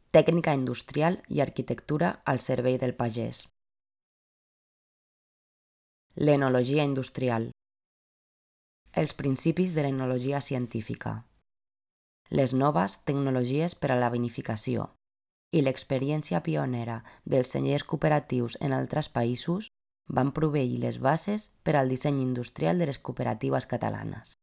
tècnica industrial i arquitectura al servei del pagès. L'enologia industrial. Els principis de l'enologia científica. Les noves tecnologies per a la vinificació i l'experiència pionera dels cellers cooperatius en altres països van proveir les bases per al disseny industrial de les cooperatives catalanes.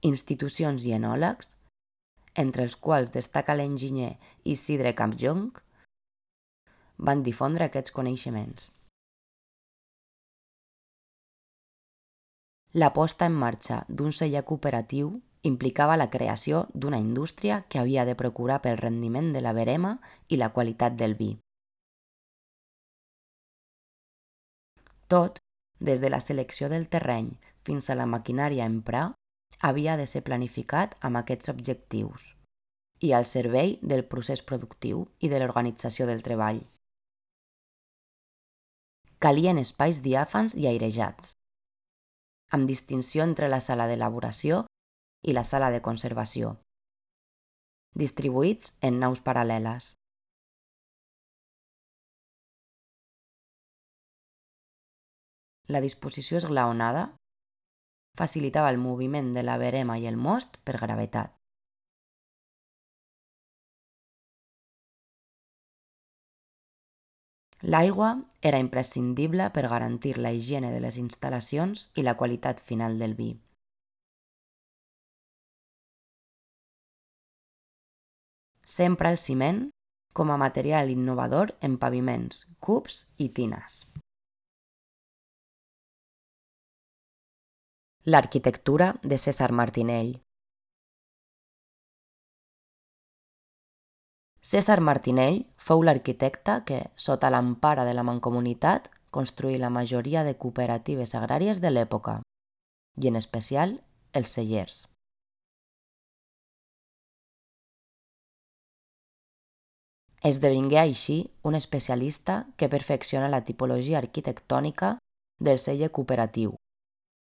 Institucions i enòlegs, entre els quals destaca l'enginyer Isidre Campllong, van difondre aquests coneixements. La posta en marxa d'un celler cooperatiu implicava la creació d'una indústria que havia de procurar pel rendiment de la verema i la qualitat del vi. Tot, des de la selecció del terreny fins a la maquinària a emprar, havia de ser planificat amb aquests objectius i al servei del procés productiu i de l'organització del treball. Calien espais diàfans i airejats, amb distinció entre la sala d'elaboració i la sala de conservació, distribuïts en naus paral·leles. La disposició esglaonada facilitava el moviment de la verema i el most per gravetat. L'aigua era imprescindible per garantir la higiene de les instal·lacions i la qualitat final del vi. S'empra el ciment com a material innovador en paviments, cubs i tines. L'arquitectura de Cèsar Martinell. Cèsar Martinell fou l'arquitecte que, sota l'empara de la Mancomunitat, construí la majoria de cooperatives agràries de l'època, i en especial els cellers. Esdevingué així un especialista que perfecciona la tipologia arquitectònica del celler cooperatiu,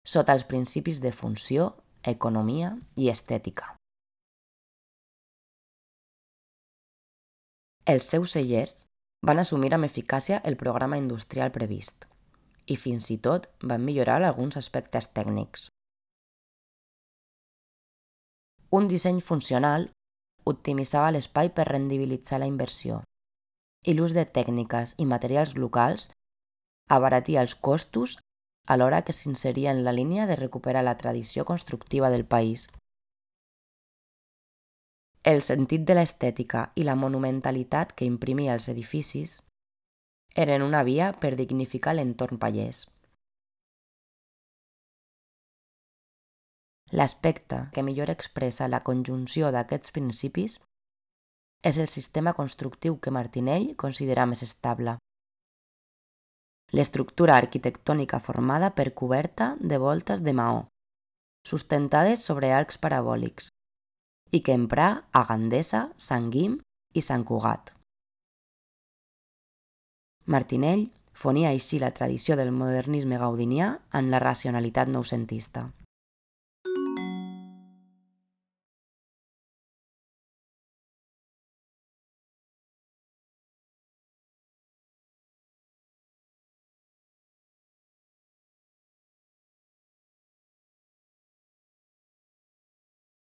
sota els principis de funció, economia i estètica. Els seus cellers van assumir amb eficàcia el programa industrial previst i fins i tot van millorar alguns aspectes tècnics. Un disseny funcional optimitzava l'espai per rendibilitzar la inversió i l'ús de tècniques i materials locals abaratia els costos alhora que s'inseria en la línia de recuperar la tradició constructiva del país. El sentit de l'estètica i la monumentalitat que imprimia els edificis eren una via per dignificar l'entorn pagès. L'aspecte que millor expressa la conjunció d'aquests principis és el sistema constructiu que Martinell considera més estable. L'estructura arquitectònica formada per coberta de voltes de maó, sustentades sobre arcs parabòlics, i que emprà a Gandesa, Sant Guim i Sant Cugat. Martinell fonia així la tradició del modernisme gaudinià amb la racionalitat noucentista.